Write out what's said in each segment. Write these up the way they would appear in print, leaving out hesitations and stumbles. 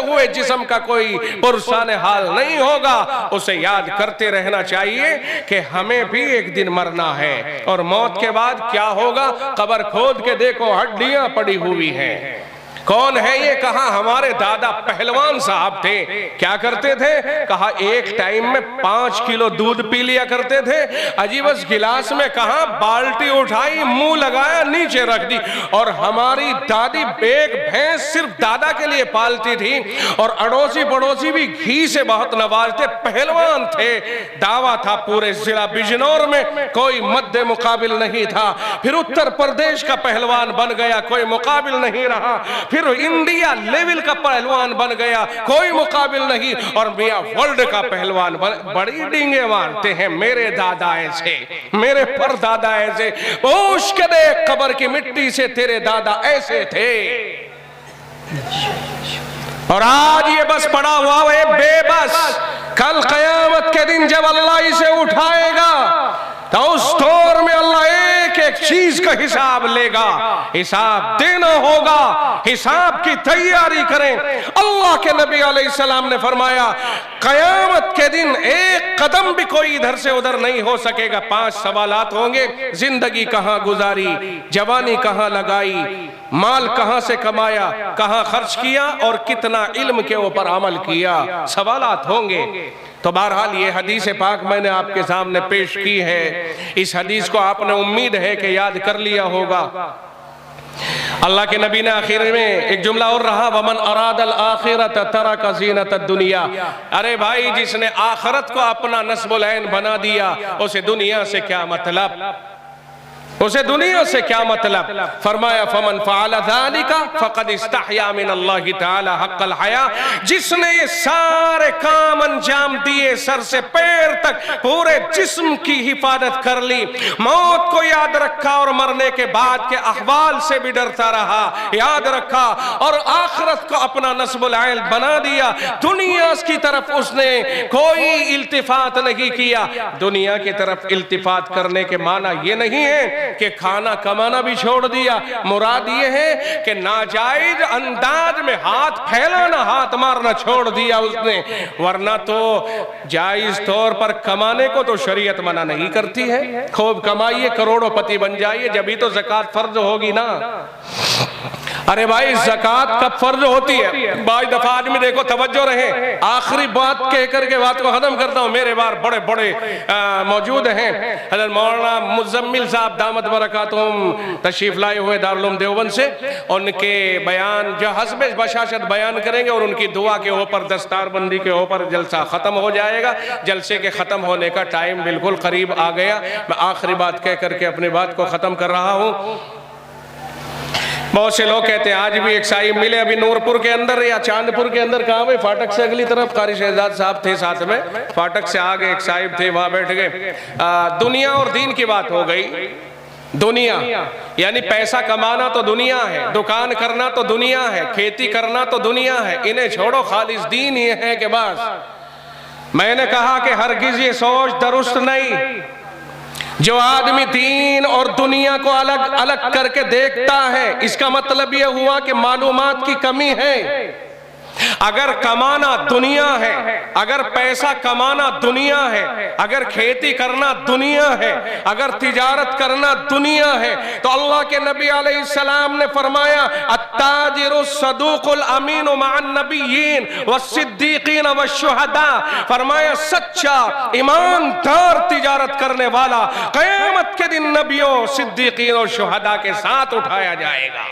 हुए जिस्म का कोई पुरसान हाल नहीं होगा। उसे याद करते रहना चाहिए कि हमें भी एक दिन मरना है और मौत के बाद क्या होगा। कब्र खोद के देखो, हड्डियां पड़ी हुई हैं। कौन है ये? कहा हमारे दादा पहलवान साहब थे। क्या करते थे? कहा एक टाइम में 5 किलो दूध पी लिया करते थे। अजीब उस गिलास में कहा बाल्टी उठाई, मुंह लगाया, नीचे रख दी। और हमारी दादी एक भैंस सिर्फ दादा के लिए पालती थी और अड़ोसी पड़ोसी भी घी से बहुत नवाजते। पहलवान थे, दावा था पूरे जिला बिजनौर में कोई मद्दे मुकाबिल नहीं था। फिर उत्तर प्रदेश का पहलवान बन गया, कोई मुकाबिल नहीं रहा। फिर इंडिया लेवल का पहलवान बन गया, कोई मुकाबिल नहीं। और मियां वर्ल्ड का पहलवान बड़ी डींगे मारते हैं। मेरे दादा ऐसे, मेरे परदादा ऐसे। पूछ के देख कब्र की मिट्टी से, तेरे दादा ऐसे थे। और आज ये बस पड़ा हुआ है बेबस। कल कयामत के दिन जब अल्लाह इसे उठाएगा तो उस दौर में अल्लाह एक एक चीज का हिसाब लेगा। हिसाब देना होगा, हिसाब की तैयारी करें। अल्लाह के नबी अलैहिस्सलाम ने फरमाया कयामत के दिन एक कदम भी कोई इधर से उधर नहीं हो सकेगा। 5 सवालात होंगे। जिंदगी कहां गुजारी, जवानी कहां लगाई, माल कहां से कमाया, कहां खर्च किया और कितना इल्म के ऊपर अमल किया। सवालात होंगे। तो बहरहाल ये हदीस पाक मैंने आपके सामने पेश की है। इस हदीस को आपने उम्मीद है कि याद कर लिया होगा। अल्लाह के नबी ने आखिर में एक जुमला और रहा, वमन अरादल आखिरत तरक ज़ीनत दुनिया। अरे भाई, जिसने आखिरत को अपना नस्बुल ऐन बना दिया उसे दुनिया से क्या मतलब, उसे दुनिया से क्या मतलब। फरमाया फमन फ़अल ज़ालिका फ़क़द इस्तहया मिन अल्लाह तआला हक़्क़ल हया। जिसने ये सारे काम अंजाम दिए, सर से पैर तक पूरे जिस्म की हिफाजत कर ली, मौत को याद रखा और मरने के बाद के अहवाल से भी डरता रहा, याद रखा और आखिरत को अपना नस्बुल ऐन बना दिया, दुनिया की तरफ उसने कोई इल्तिफात नहीं किया। दुनिया की तरफ इल्तिफात करने के माना ये नहीं है कि खाना कमाना भी छोड़ दिया। मुराद ये है कि नाजायज अंदाज में हाथ फैलाना, हाथ मारना छोड़ दिया उसने। वरना तो जायज तौर पर कमाने को तो शरीयत मना नहीं करती है। खूब कमाइए, करोड़ोंपति बन जाइए, जब तो ज़कात फर्ज होगी ना। अरे भाई, ज़कात कब फर्ज होती है? बाई दफा आदमी देखो, तवज्जो रहे, आखिरी बात कह करके बात को खत्म करता हूँ। मेरे बार बड़े बड़े मौजूद हैं। हज़रत मौलाना मुज़म्मिल साहब दामत बरकातुहुम तशरीफ लाए हुए दारुल उलूम देवबंद से। उनके बयान जो हस्बे बशाशत बयान करेंगे और उनकी दुआ के ऊपर, दस्तारबंदी के ऊपर जलसा ख़त्म हो जाएगा। जलसे के ख़त्म होने का टाइम बिल्कुल करीब आ गया। मैं आखिरी बात कह करके अपनी बात को ख़त्म कर रहा हूँ। बहुत से लोग कहते हैं, आज भी एक साहिब मिले अभी नूरपुर के अंदर या चांदपुर के अंदर, कहाँ भाई, फाटक से अगली तरफ, कारी शहजाद साहब थे साथ में, फाटक से आगे एक साहिब थे, वहां बैठ गए। दुनिया और दीन की बात हो गई। दुनिया यानी पैसा कमाना तो दुनिया है, दुकान करना तो दुनिया है, खेती करना तो दुनिया है। इन्हें छोड़ो, खालिस दीन ये है कि बस। मैंने कहा कि हरगिज ये सोच दुरुस्त नहीं। जो आदमी दीन और दुनिया को अलग अलग करके देखता है, इसका मतलब यह हुआ कि मालूमात की कमी है। अगर कमाना दुनिया है, अगर पैसा कमाना दुनिया है, अगर खेती करना दुनिया है, अगर तिजारत करना दुनिया है, तो अल्लाह के नबी अलैहिस्सलाम ने फरमाया अत्ताजिरु सदूकुल अमीन मअन नबिय्यीन वस्सिद्दीकीन वश्शुहदा। फरमाया सच्चा ईमानदार तिजारत करने वाला क़यामत के दिन नबियों, सिद्दीकीन और शुहदा के साथ उठाया जाएगा।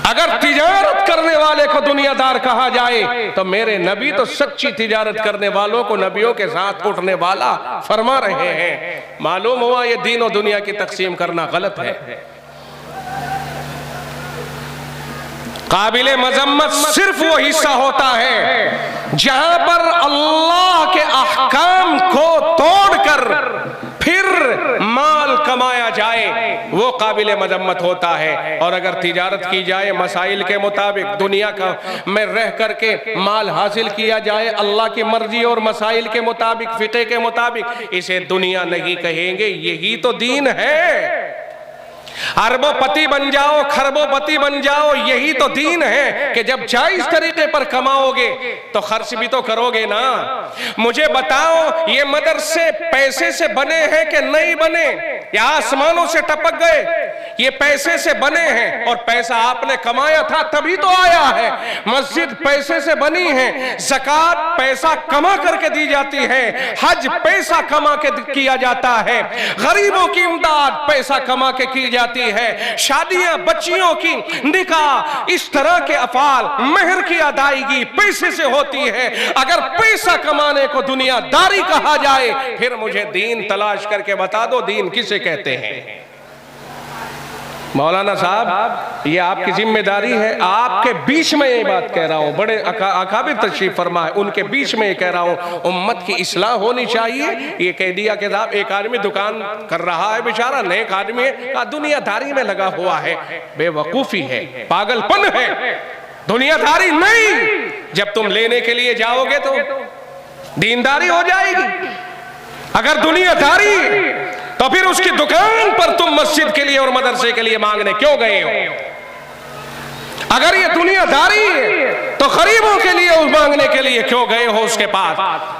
अगर तिजारत करने वाले को दुनियादार कहा जाए तो मेरे नबी तो सच्ची तिजारत करने वालों को नबियों के साथ उठने वाला फरमा रहे हैं। मालूम हुआ ये दीन और दुनिया की तकसीम करना गलत है। काबिले मजम्मत सिर्फ वो हिस्सा होता है जहां पर अल्लाह के अहकाम को तोड़कर फिर माल कमाया जाए, वो काबिले मजम्मत होता है। और अगर तिजारत की जाए मसाइल के मुताबिक, दुनिया का में रह करके माल हासिल किया जाए अल्लाह की मर्जी और मसाइल के मुताबिक, फिक़े के मुताबिक, इसे दुनिया नहीं कहेंगे, यही तो दीन है। अरबोपति बन जाओ, खरबोपति बन जाओ, यही तो दीन है कि जब जायज तरीके पर कमाओगे तो खर्च भी तो करोगे ना। मुझे बताओ, ये मदरसे पैसे से बने हैं कि नहीं बने, या आसमानों से टपक गए? ये पैसे से बने हैं, और पैसा आपने कमाया था तभी तो आया है। मस्जिद पैसे से बनी है, ज़कात पैसा कमा करके दी जाती है, हज पैसा कमा के किया जाता है, गरीबों की इमदाद पैसा कमा के की जाती है, शादियां बच्चियों की निकाह, इस तरह के अफाल, मेहर की अदायगी पैसे से होती है। अगर पैसा कमाने को दुनियादारी कहा जाए, फिर मुझे दीन तलाश करके बता दो, दीन किसे कहते हैं? मौलाना साहब, ये आपकी जिम्मेदारी है। आपके बीच में ये बात कह रहा हूं, बड़े अकाबिर तशरीफ फरमा है, उनके बीच में ये कह रहा हूं, उम्मत की इस्लाह होनी चाहिए। ये कह दिया कि साहब एक आदमी दुकान कर रहा है, बेचारा नेक आदमी है, दुनियादारी में लगा हुआ है, बेवकूफी है, पागलपन है, दुनियादारी नहीं। जब तुम लेने के लिए जाओगे तो दीनदारी हो जाएगी। अगर दुनियादारी तो फिर उसकी दुकान पर तुम मस्जिद के लिए और मदरसे के लिए मांगने क्यों गए हो? अगर ये दुनियादारी है तो गरीबों के लिए मांगने के लिए क्यों गए हो उसके पास?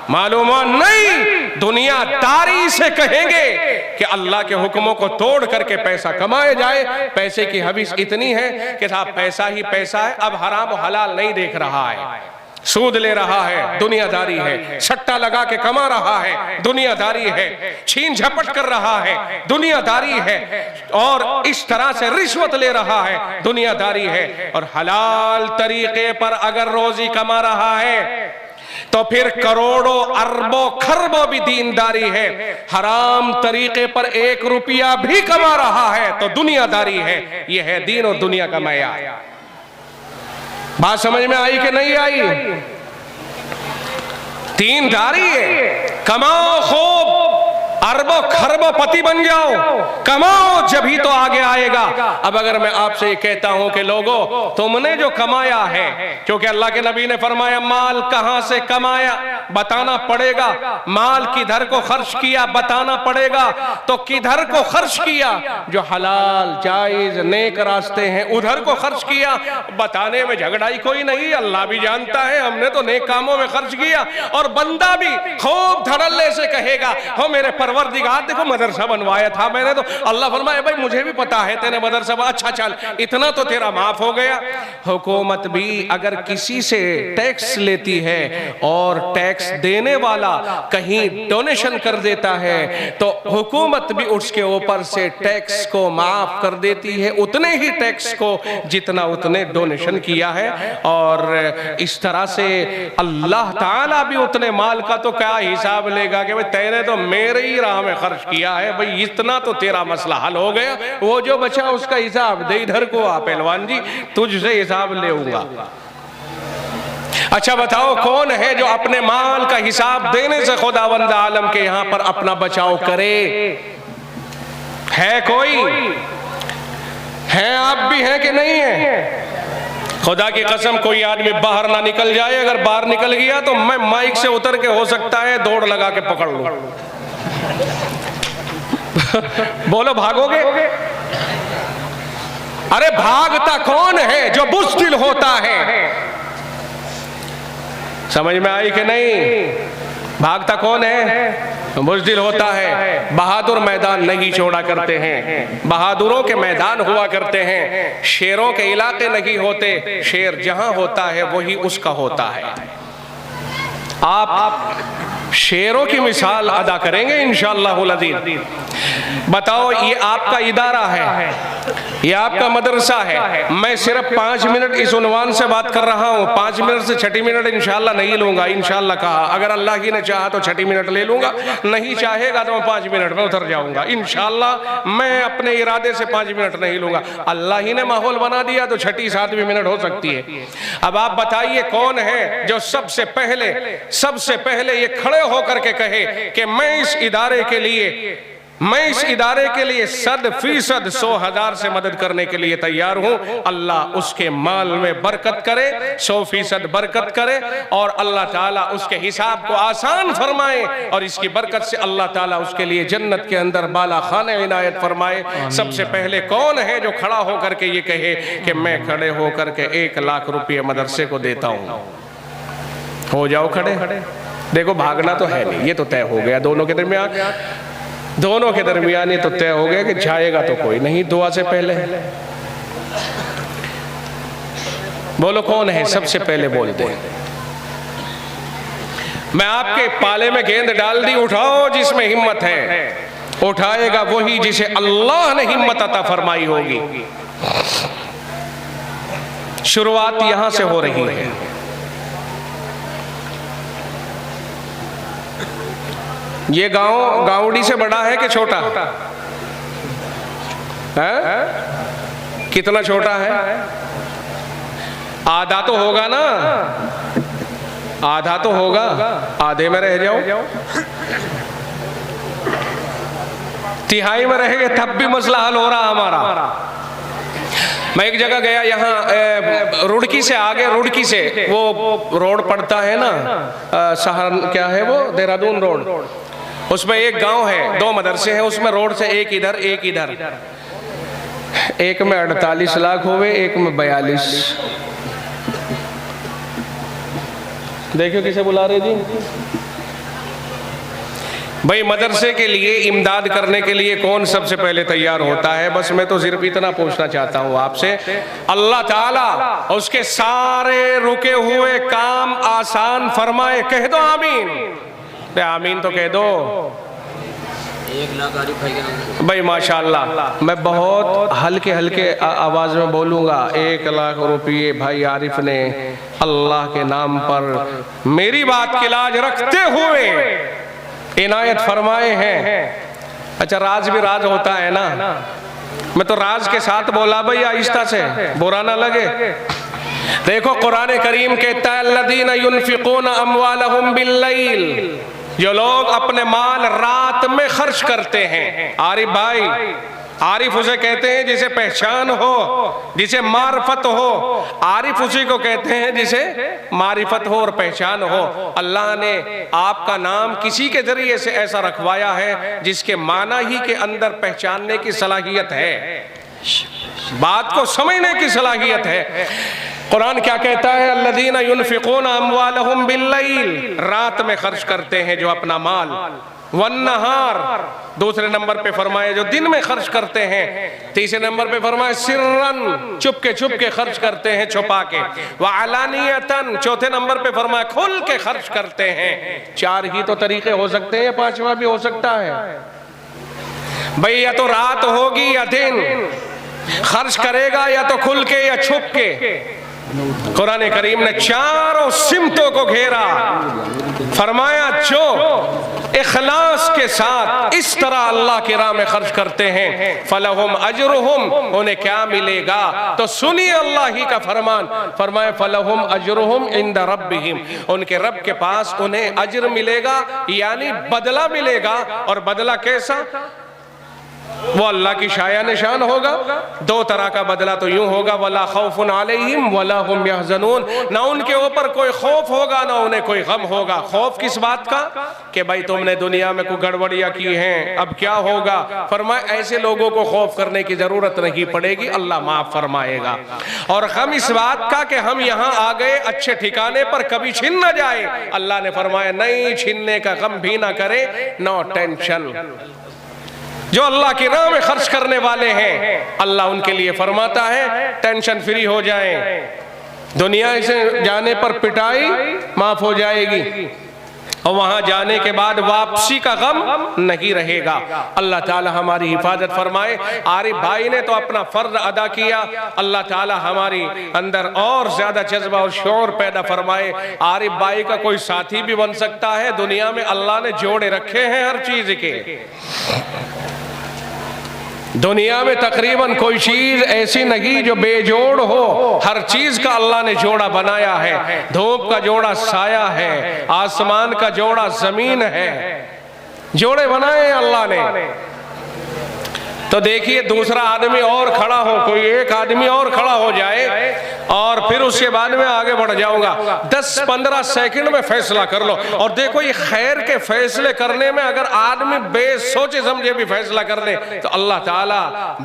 मालूम नहीं, दुनियादारी से कहेंगे कि अल्लाह के हुक्मों को तोड़ करके पैसा कमाया जाए। पैसे की हवीस इतनी है कि साहब पैसा ही पैसा है, अब हराम और हलाल नहीं देख रहा है, सूद ले रहा है, दुनियादारी है, सट्टा लगा के कमा रहा है, दुनियादारी है, छीन झपट कर रहा है, दुनियादारी है, और इस तरह से रिश्वत ले रहा है, दुनियादारी है। और हलाल तरीके पर अगर रोजी कमा रहा है तो फिर करोड़ों अरबों खरबों भी दीनदारी है। हराम तरीके पर 1 रुपया भी कमा रहा है तो दुनियादारी है। यह है दीन और दुनिया का मयार। बात समझ में आई कि नहीं आई? दीनदारी है, कमाओ खूब, अरबों खरबों पति बन जाओ, कमाओ, जब ही तो आगे आएगा। अब अगर मैं आपसे ये कहता हूं कि लोगों, तुमने जो कमाया है, क्योंकि अल्लाह के नबी ने फरमाया माल कहां से कमाया बताना पड़ेगा, माल किधर को खर्च किया बताना पड़ेगा, तो किधर को खर्च किया? जो हलाल जायज नेक रास्ते हैं उधर को खर्च किया। बताने में झगड़ाई कोई नहीं, अल्लाह भी जानता है हमने तो नेक कामों में खर्च किया, और बंदा भी खूब धड़ल्ले से कहेगा, हो मेरे परवरदिगार देखो मदरसा बनवाया था मैंने, तो अल्लाह फरमाए भाई मुझे भी पता है तेरे मदरसा, अच्छा चल इतना तो तेरा माफ हो गया। हुकूमत भी अगर किसी से टैक्स लेती है और टैक्स देने वाला कहीं डोनेशन कर देता है तो हुकूमत भी उसके ऊपर से टैक्स को माफ कर देती है, उतने ही टैक्स को जितना उसने डोनेशन किया है। और इस तरह से अल्लाह ताला भी उतने माल का तो क्या हिसाब लेगा कि भाई तेरे तो मेरे ही राह में खर्च किया है, भाई इतना तो तेरा मसला हल हो गया, वो जो बचा उसका हिसाब दे इधर को आ पहलवान जी, तुझसे हिसाब लेऊंगा। अच्छा बताओ कौन है जो अपने माल का हिसाब देने से खुदावंद आलम के यहां पर अपना बचाव करे? है कोई? है आप भी हैं कि नहीं है? खुदा की कसम कोई आदमी बाहर ना निकल जाए, अगर बाहर निकल गया तो मैं माइक से उतर के हो सकता है दौड़ लगा के पकड़ लूं। बोलो भागोगे? अरे भागता कौन है? जो बुज़दिल होता है। समझ में आई कि नहीं? भागता कौन है? बुज़दिल होता है। बहादुर मैदान नहीं छोड़ा करते हैं, बहादुरों के मैदान हुआ करते हैं, शेरों के इलाके नहीं होते। शेर जहां होता है वही उसका होता है। आप शेरों की मिसाल अदा करेंगे इंशाअल्लाहुल अज़ीज़। बताओ ये आपका इदारा है, ये आपका मदरसा है, मैं सिर्फ 5 मिनट इस उन्वान से बात कर रहा हूँ। 5 मिनट से 6 मिनट इंशाअल्लाह नहीं लूंगा, इंशाअल्लाह कहा, अगर अल्लाह ही ने चाहा तो 6 मिनट ले लूंगा, नहीं चाहेगा तो मैं 5 मिनट में उतर जाऊंगा इंशाअल्लाह। मैं अपने इरादे से 5 मिनट नहीं लूंगा, अल्लाह ही ने माहौल बना दिया तो 6 7 मिनट हो सकती है। अब आप बताइए कौन है जो सबसे पहले ये खड़े होकर के कहे कि मैं इस इदारे के लिए मैं इस इदारे के लिए 100% 100,000 से मदद करने के लिए तैयार हूं। अल्लाह उसके माल में बरकत करे, 100% बरकत करे और अल्लाह ताला उसके हिसाब को आसान फरमाए और इसकी बरकत से अल्लाह ताला उसके लिए जन्नत के अंदर बाला खाने इनायत फरमाए। सबसे पहले कौन है जो खड़ा होकर के ये कहे कि मैं खड़े होकर के 1 लाख रुपये मदरसे को देता हूं? हो जाओ खड़े। देखो भागना तो है नहीं, ये तो तय हो गया दोनों के दरमियान ये तो तय हो गया कि जाएगा तो कोई नहीं दुआ से पहले। बोलो कौन है? सबसे पहले बोल दे। मैं आपके पाले में गेंद डाल दी, उठाओ जिसमें हिम्मत है। उठाएगा वही जिसे अल्लाह ने हिम्मत अता फरमाई होगी। शुरुआत यहां से हो रही है। ये गांव गांवड़ी से बड़ा है कि छोटा है? कितना छोटा है? आधा तो होगा ना, आधा तो होगा। आधे में रह जाओ, तिहाई में रहेंगे तब भी मसला हल हो रहा हमारा। मैं एक जगह गया, यहाँ रुड़की से आगे, रुड़की से वो रोड पड़ता है ना, सहारन क्या है वो, देहरादून रोड। उसमें एक गांव है, 2 मदरसे हैं उसमें, रोड से एक इधर एक इधर। एक में 48 लाख हुए, एक में 42। देखियो किसे बुला रहे जी भाई। मदरसे के लिए इमदाद करने के लिए कौन सबसे पहले तैयार होता है? बस मैं तो सिर्फ इतना पूछना चाहता हूं आपसे, अल्लाह ताला उसके सारे रुके हुए काम आसान फरमाए। कह दो आमीन। आमीन तो कह दो। 1 लाख आरिफ भाई माशाअल्लाह। मैं बहुत हल्के हल्के आवाज में बोलूंगा। 1 लाख रुपये भाई आरिफ ने अल्लाह के नाम पर मेरी बात की लाज रखते हुए इनायत फरमाए हैं। अच्छा राज भी राज होता है ना, मैं तो राज के साथ बोला भाई, आहिस्ता से, बुरा ना लगे। देखो कुरान करीम कहता है अल्लज़ीना युनफ़िक़ूना अम्वालहुम बिल्लैल, जो लोग अपने माल रात में खर्च करते हैं। आरिफ भाई, आरिफ उसे कहते हैं जिसे पहचान हो, जिसे मारिफत हो। आरिफ उसी को कहते हैं जिसे मारिफत हो और पहचान हो। अल्लाह ने आपका नाम किसी के जरिए से ऐसा रखवाया है जिसके माना ही के अंदर पहचानने की सलाहियत है, बात को समझने की सलाहियत है। कुरान क्या कहता है? अल्लज़ीना युनफ़िक़ूना अम्वालहुम बिल्लैल, रात में खर्च करते हैं जो अपना माल। वन्नहार, दूसरे नंबर पे फरमाए जो दिन में खर्च करते हैं। तीसरे नंबर पे फरमाए सिर्रन, चुप के खर्च करते हैं, छुपा के। व अलानियतन, चौथे नंबर पे फरमाए खुल के खर्च करते हैं। 4 ही तो तरीके हो सकते हैं, 5वां भी हो सकता है भाई। या तो रात होगी या दिन, खर्च करेगा या तो खुल के या छुप के। कुरान करीम ने चारों सिमतों को घेरा, फरमाया जो इखलास के साथ इस तरह अल्लाह की राह में खर्च करते हैं फलहुम अजरुहुम, उन्हें क्या मिलेगा? तो सुनिए अल्लाह ही का फरमान, फरमाया फलहुम अजरुहुम इंद रब्बिहिम, उनके रब के पास उन्हें अजर मिलेगा, यानी बदला मिलेगा। और बदला कैसा? वो अल्लाह की शाया निशान होगा। 2 तरह का बदला तो यूं होगा, वला खौफुन अलैहिम वला हुम यहज़नून, ना उनके ऊपर कोई खौफ होगा ना उन्हें कोई गम होगा। खौफ किस बात का? कि भाई तुमने दुनिया में कोई गड़बड़ियां की हैं, अब क्या होगा? फरमाया ऐसे लोगों को खौफ करने की जरूरत नहीं पड़ेगी, अल्लाह माफ फरमाएगा। और गम इस बात का कि हम यहाँ आ गए अच्छे ठिकाने पर, कभी छिन न जाए। अल्लाह ने फरमाया नहीं, छिनने का गम भी ना करे, नो टेंशन। जो अल्लाह की राह में खर्च करने वाले हैं, अल्लाह उनके लिए फरमाता है टेंशन फ्री हो जाए, दुनिया से जाने पर पिटाई माफ हो जाएगी और वहां जाने के बाद वापसी का गम नहीं रहेगा। अल्लाह ताला हमारी हिफाजत फरमाए। आरिफ भाई ने तो अपना फर्ज अदा किया, अल्लाह ताला हमारी अंदर और ज्यादा जज्बा और शौर पैदा फरमाए। आरिफ भाई का कोई साथी भी बन सकता है, दुनिया में अल्लाह ने जोड़े रखे हैं हर चीज के। दुनिया में तकरीबन कोई चीज ऐसी नहीं जो बेजोड़ हो, हर चीज का अल्लाह ने जोड़ा बनाया है। धूप का जोड़ा साया है, आसमान का जोड़ा जमीन है, जोड़े बनाए अल्लाह ने। तो देखिए दूसरा आदमी और खड़ा हो, कोई एक आदमी और खड़ा हो जाए और फिर उसके बाद में आगे बढ़ जाऊंगा। 10-15 सेकंड में फैसला कर लो। और देखो ये खैर के फैसले करने में अगर आदमी बेसोचे समझे भी फैसला कर ले तो अल्लाह ताला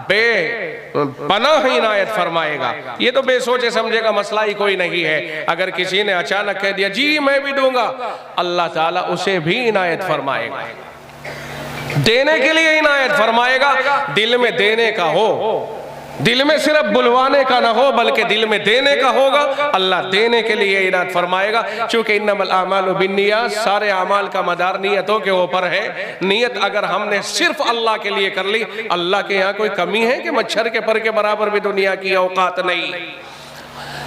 बेपनाह इनायत फरमाएगा। ये तो बेसोचे समझे का मसला ही कोई नहीं है। अगर किसी ने अचानक कह दिया जी मैं भी दूंगा, अल्लाह ताला उसे भी इनायत फरमाएगा, देने के लिए इनायत फरमाएगा। दिल में देने का हो, दिल में सिर्फ बुलवाने का ना हो बल्कि दिल में देने का होगा, अल्लाह देने के लिए इनायत फरमाएगा। चूंकि इन्नमल आमालु बिन्नियात, सारे अमाल का मदार नियतों के ऊपर है। नियत अगर हमने सिर्फ अल्लाह के लिए कर ली, अल्लाह के यहाँ कोई कमी है कि मच्छर के पर के बराबर भी दुनिया की औकात नहीं।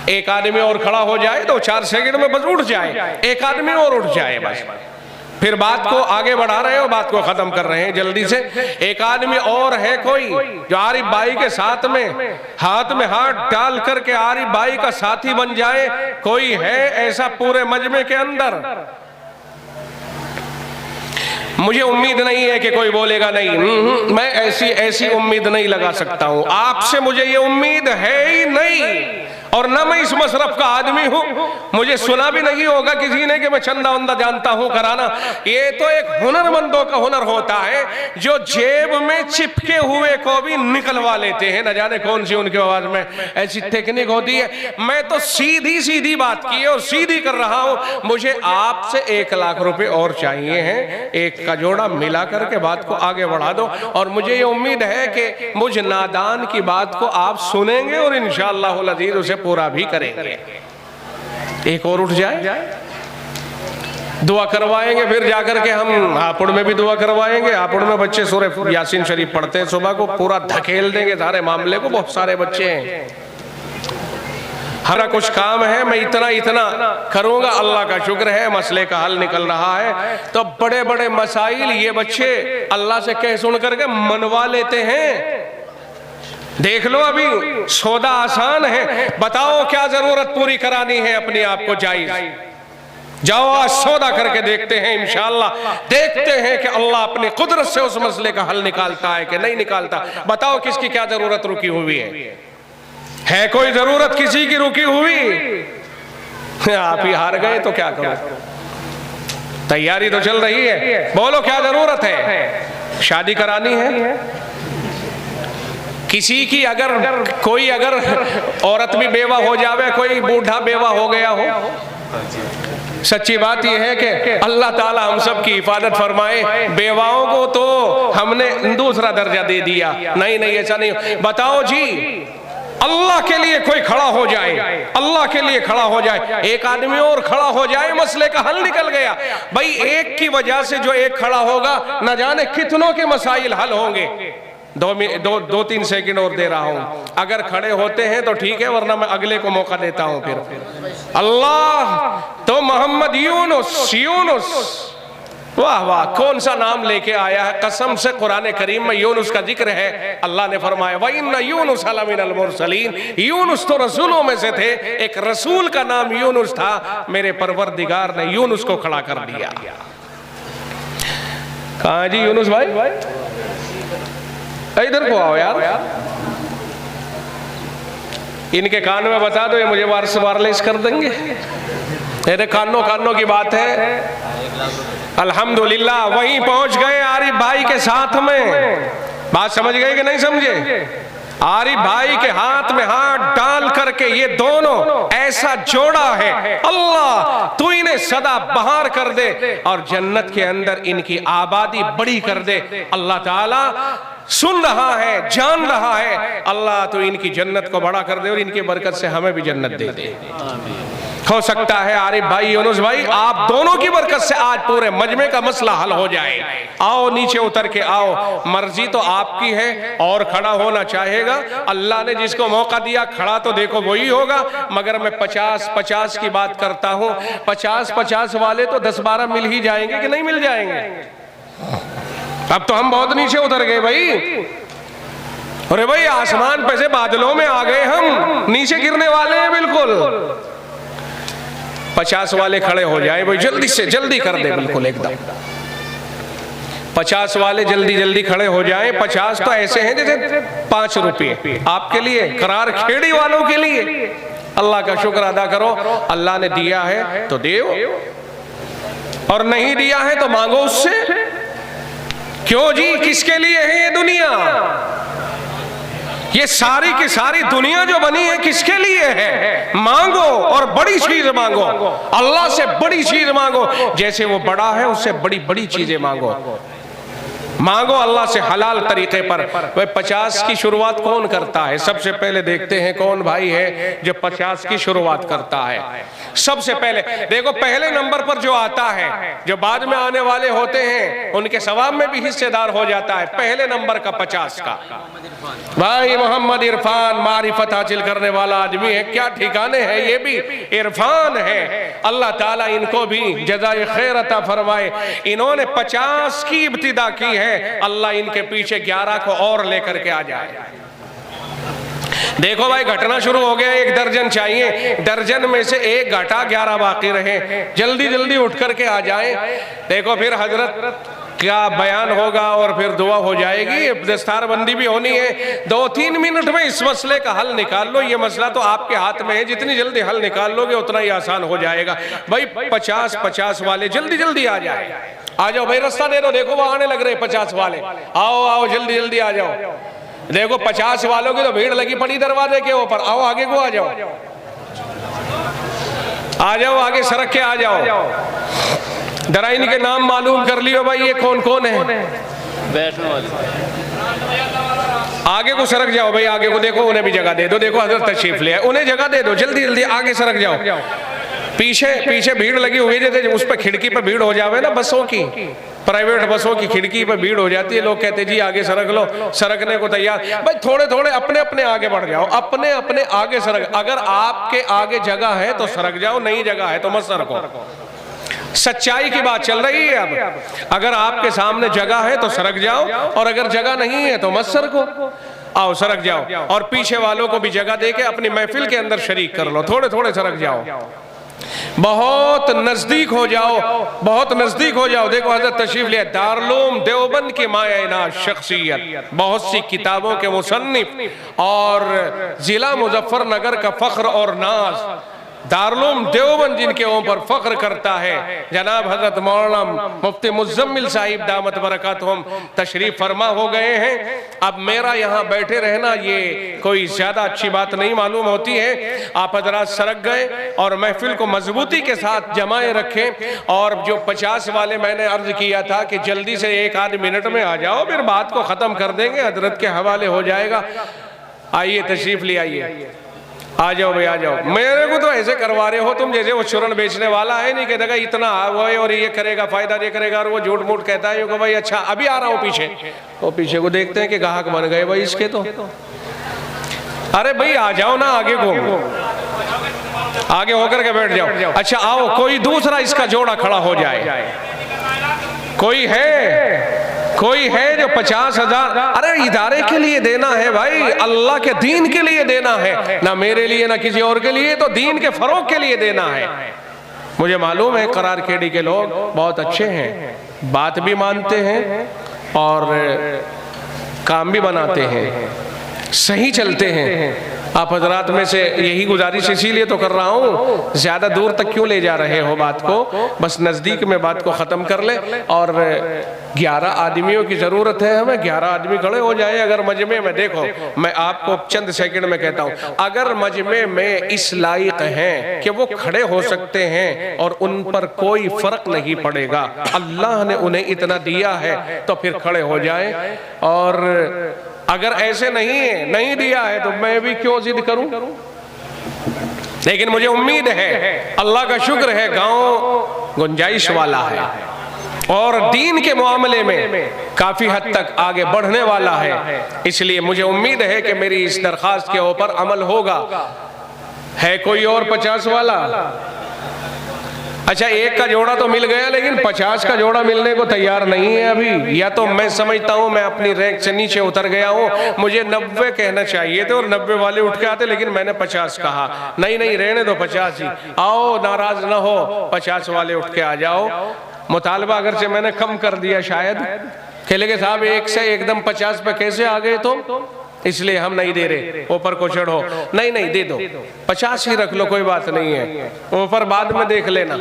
एक आदमी और खड़ा हो जाए तो 4 सेकंड में बस उठ जाए, एक आदमी और उठ जाए बस, फिर बात को आगे बढ़ा रहे हो, बात को खत्म कर रहे हैं जल्दी से। एक आदमी और है कोई जो आरिफ भाई के साथ में हाथ में हाथ डाल करके आरिफ भाई का साथी बन जाए, कोई है ऐसा पूरे मजमे के अंदर? मुझे उम्मीद नहीं है कि कोई बोलेगा नहीं, मैं ऐसी उम्मीद नहीं लगा सकता हूं आपसे, मुझे ये उम्मीद है ही नहीं। और ना मैं इस मशरफ का आदमी हूं, मुझे सुना भी नहीं होगा किसी ने कि मैं चंदा वंदा जानता हूं कराना। ये तो एक हुनरमंदों का हुनर होता है जो जेब में चिपके हुए को भी निकलवा लेते हैं। न जाने कौन सी उनके आवाज में ऐसी टेक्निक होती है। मैं तो सीधी सीधी बात की है और सीधी कर रहा हूं। मुझे आपसे 1 लाख रुपए और चाहिए हैं, एक का जोड़ा मिला करके बात को आगे बढ़ा दो। और मुझे ये उम्मीद है कि मुझ नादान की बात को आप सुनेंगे और इंशाअल्लाह अज़ीज़ उसे पूरा भी करेंगे। एक और उठ जाए, दुआ करवाएंगे, फिर जाकर के हम हापुड़ में भी दुआ करवाएंगे। हापुड़ में बच्चे सूरह यासीन शरीफ पढ़ते हैं, सुबह को पूरा धकेल देंगे सारे मामले को। बहुत सारे बच्चे हैं, हरा कुछ काम है, मैं इतना करूंगा, अल्लाह का शुक्र है मसले का हल निकल रहा है। तो बड़े बड़े मसाइल ये बच्चे अल्लाह से कह सुन करके मनवा लेते हैं। देख लो अभी सौदा आसान है, बताओ क्या जरूरत पूरी करानी है अपने आप को जायज, जाओ आज सौदा करके देखते हैं। इंशाअल्लाह देखते हैं कि अल्लाह अपनी कुदरत से उस मसले का हल निकालता है कि नहीं निकालता। बताओ किसकी क्या जरूरत रुकी हुई है कोई जरूरत किसी की रुकी हुई? आप ही हार गए तो क्या करो, तैयारी तो चल रही है। बोलो क्या जरूरत है? शादी करानी है किसी की? अगर कोई अगर औरत भी बेवा हो जावे, कोई बूढ़ा बेवा हो गया हो, सच्ची बात यह है कि अल्लाह ताला हम सब की हिफाजत फरमाए। बेवाओं को तो हमने दूसरा दर्जा दे दिया। नहीं ऐसा नहीं। बताओ जी, अल्लाह के लिए कोई खड़ा हो जाए, अल्लाह के लिए खड़ा हो जाए, एक आदमी और खड़ा हो जाए, मसले का हल निकल गया। भाई एक की वजह से जो एक खड़ा होगा, न जाने कितनों के मसाइल हल होंगे। 2-3 सेकंड और दे रहा हूं, अगर खड़े होते हैं तो ठीक है, वरना मैं अगले को मौका देता हूं। फिर अल्लाह तो मोहम्मद यूनुस, वाह वाह, कौन सा नाम लेके आया है। कसम से कुरान करीम में यूनुस का जिक्र है। अल्लाह ने फरमाया व इन्ना यूनुस लमिनल मुरसलीन, यूनुस तो रसूलों में से थे, एक रसूल का नाम यूनुस था। मेरे परवरदिगार ने यूनुस को खड़ा कर दिया। कहाँ जी यूनुस भाई? इधर को आओ यार, इनके कान में बता दो, ये मुझे वायरलेस कर देंगे। मेरे कानों की बात है। अल्हम्दुलिल्लाह वहीं पहुंच गए आरिफ भाई के साथ में। बात समझ गए कि नहीं समझे? आरिफ भाई के हाथ में हाथ डाल करके ये दोनों ऐसा जोड़ा है, अल्लाह तू इन्हें सदा बहार कर दे और जन्नत के अंदर इनकी आबादी बड़ी कर दे। अल्लाह ताला सुन रहा है, जान रहा है। अल्लाह तो इनकी जन्नत को बड़ा कर दे और इनकी बरकत से हमें भी जन्नत दे दे। हो सकता है आरिफ भाई, यूनुस भाई, आप दोनों की बरकत से आज पूरे मजमे का मसला हल हो जाए। आओ नीचे उतर के आओ, मर्जी तो आपकी है और खड़ा होना चाहेगा। अल्लाह ने जिसको मौका दिया खड़ा तो देखो वही होगा। मगर मैं 50-50 की बात करता हूँ। 50-50 वाले तो 10-12 मिल ही जाएंगे कि नहीं मिल जाएंगे? अब तो हम बहुत नीचे उतर गए भाई। अरे भाई आसमान पे से बादलों में आ गए, हम नीचे गिरने वाले हैं बिल्कुल। 50 वाले खड़े हो जाए भाई, जल्दी से जल्दी कर दे, बिल्कुल एकदम। 50 वाले जल्दी जल्दी खड़े हो जाएं। 50 तो ऐसे हैं जैसे 5 रुपये आपके लिए, करार खेड़ी वालों के लिए। अल्लाह का शुक्र अदा करो, अल्लाह ने दिया है तो दो, और नहीं दिया है तो मांगो उससे। क्यों जी, किसके लिए है ये दुनिया? ये सारी की सारी दुनिया जो बनी है किसके लिए है? मांगो और बड़ी चीज मांगो, अल्लाह से बड़ी चीज मांगो। जैसे वो बड़ा है उससे बड़ी बड़ी चीजें मांगो। मांगो अल्लाह से हलाल तरीके पर। वह 50 की शुरुआत कौन करता है? सबसे पहले देखते हैं कौन भाई है जो 50 की शुरुआत करता है। सबसे पहले देखो, पहले नंबर पर जो आता है, जो बाद में आने वाले होते हैं उनके सवाब में भी हिस्सेदार हो जाता है। पहले नंबर का 50 का भाई मोहम्मद इरफान, मारिफत हासिल करने वाला आदमी है। क्या ठिकाने हैं, ये भी इरफान है। अल्लाह ताला इनको भी जज़ाए खैर अता फरमाए। इन्होंने 50 की इब्तिदा की है, अल्लाह इनके पीछे 11 को और लेकर के आ जाए। देखो भाई, घटना शुरू हो गया। 1 दर्जन चाहिए, दर्जन में से 1 घटा, 11 बाकी रहे। जल्दी जल्दी उठ करके आ जाए। देखो फिर हजरत क्या बयान होगा और फिर दुआ हो जाएगी, दस्तार बंदी भी होनी है। 2-3 मिनट में इस मसले का हल निकाल लो। ये मसला तो आपके हाथ में है, जितनी जल्दी हल निकाल लोगे उतना ही आसान हो जाएगा। भाई 50 वाले जल्दी जल्दी आ जाए। आ जाओ भाई, रास्ता दे दो। देखो वो आने लग रहे 50 वाले। आओ आओ, जल्दी जल्दी आ जाओ। देखो 50 वालों की तो भीड़ लगी पड़ी दरवाजे के ऊपर। आओ आगे को आ जाओ, आ जाओ आगे सड़क के आ जाओ। जरा इनके नाम मालूम कर लियो भाई, ये कौन कौन है। बैठने वाले आगे को सरक जाओ भाई, आगे को। देखो उन्हें भी जगह दे दो। देखो हजरत तशरीफ ले आए, उन्हें जगह दे दो। जल्दी जल्दी आगे सरक जाओ। पीछे भीड़ लगी हुई है, जैसे उस पर खिड़की पर भीड़ हो जावे ना, बसों की, प्राइवेट बसों की खिड़की पर भीड़ हो जाती है। लोग कहते जी आगे सरक लो, सरकने को तैयार। भाई थोड़े थोड़े अपने अपने आगे बढ़ जाओ, अपने अपने आगे सरक। अगर आपके आगे जगह है तो सरक जाओ, नहीं जगह है तो मत सरको। सच्चाई की बात चल रही है। अब अगर आपके सामने जगह है तो सरक जाओ, और अगर जगह नहीं है तो मत सरको। आओ सरक जाओ, और पीछे वालों को भी जगह देके अपनी महफिल के अंदर शरीक कर लो। थोड़े थोड़े सरक जाओ, बहुत नजदीक हो जाओ, बहुत नजदीक हो जाओ। देखो हजरत तशरीफ ले, दारुल देवबंद की मायना शख्सियत, बहुत सी किताबों के मुसन्निफ और जिला मुजफ्फरनगर का फख्र और नाज, दारुल देवबंद जिनके ऊपर फख्र करता है जनाब हजरत मौलाना मुफ्ती मुज़म्मिल साहिब दामत बरकातहुम तशरीफ फरमा हो गए हैं। अब मेरा यहाँ बैठे रहना ये कोई ज्यादा अच्छी बात नहीं मालूम होती है। आप हजरात सरक गए और महफिल को मजबूती के साथ जमाए रखें। और जो 50 वाले मैंने अर्ज किया था कि जल्दी से 1-8 मिनट में आ जाओ, फिर बात को खत्म कर देंगे, हजरत के हवाले हो जाएगा। आइए तशरीफ ले आइए, आ जाओ भाई आ जाओ। मेरे को तो ऐसे करवा रहे हो तुम जैसे वो चूरन बेचने वाला है, नहीं कहता इतना वो है और ये करेगा, फायदा ये करेगा, और वो झूठ मूठ कहता है कि भाई अच्छा अभी आ रहा हूँ पीछे। तो पीछे को देखते हैं कि ग्राहक बन गए भाई इसके तो। अरे भाई आ जाओ ना, आगे को आगे होकर के बैठ जाओ। अच्छा आओ, कोई दूसरा इसका जोड़ा खड़ा हो जाए। कोई है जो 50,000, अरे इदारे के लिए देना है भाई, अल्लाह के दीन के लिए देना है, ना मेरे लिए ना किसी और के लिए, तो दीन के फरोग के लिए देना है। मुझे मालूम है करार खेड़ी के लोग बहुत अच्छे हैं, बात भी मानते हैं और काम भी बनाते हैं, सही चलते हैं। आप हजरात में से यही गुजारिश इसीलिए तो कर रहा हूँ, ज्यादा दूर तक क्यों ले जा रहे हो बात को, बस नजदीक में बात को खत्म कर ले। और 11 आदमियों की जरूरत है हमें, 11 आदमी खड़े हो जाए अगर मजमे में। देखो मैं आपको चंद सेकंड में कहता हूँ, अगर मजमे में इस लायक हैं कि वो खड़े हो सकते हैं और उन पर कोई फर्क नहीं पड़ेगा, अल्लाह ने उन्हें इतना दिया है तो फिर खड़े हो जाए। और अगर ऐसे नहीं दिया है तो मैं भी क्यों जिद करूं। लेकिन मुझे उम्मीद है, अल्लाह का शुक्र है, गांव गुंजाइश वाला है और दीन के मामले में काफी हद तक आगे बढ़ने वाला है। इसलिए मुझे उम्मीद है कि मेरी इस दरखास्त के ऊपर अमल होगा। है कोई और 50 वाला? अच्छा, एक का जोड़ा तो मिल गया, लेकिन 50 का जोड़ा मिलने को तैयार नहीं है अभी। या तो मैं समझता हूँ मैं अपनी रैंक से नीचे उतर गया हूँ, मुझे 90 कहना चाहिए थे और 90 वाले उठ के आते, लेकिन मैंने 50 कहा। नहीं रहने दो 50 ही। आओ नाराज ना हो, 50 वाले उठ के आ जाओ। मुतालबा अगर से मैंने कम कर दिया शायद, खेले के साहब 1 से एकदम 50 पे कैसे आ गए, तो इसलिए हम नहीं दे रहे, ऊपर को चढ़ो। नहीं नहीं दे दो, 50 ही रख लो, कोई बात नहीं है, ऊपर बाद में देख लेना।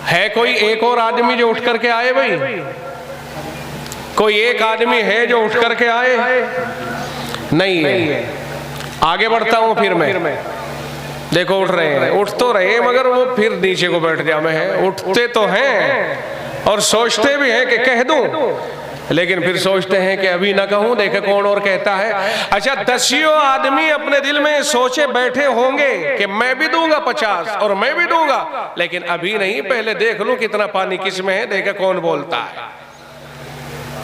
है कोई एक और आदमी जो उठ करके आए भाई? कोई एक आदमी है जो उठ करके आए? नहीं है। आगे बढ़ता हूं फिर मैं, देखो उठ रहे हैं, उठ तो रहे मगर वो फिर नीचे को बैठ जावे हैं। उठते तो हैं और सोचते भी हैं कि कह दूं, लेकिन फिर सोचते हैं कि अभी ना कहूं, देखे कौन और कहता है। अच्छा, 10 आदमी अपने दिल में सोचे बैठे होंगे कि मैं भी दूंगा 50 और मैं भी दूंगा, लेकिन अभी नहीं, पहले देख लूं कितना पानी किस में है, देखे कौन बोलता है।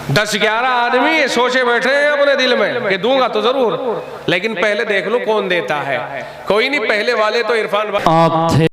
10-11 आदमी ये सोचे बैठे हैं अपने दिल में कि दूंगा तो जरूर, लेकिन पहले देख लो कौन देता है। कोई नहीं, पहले वाले तो इरफान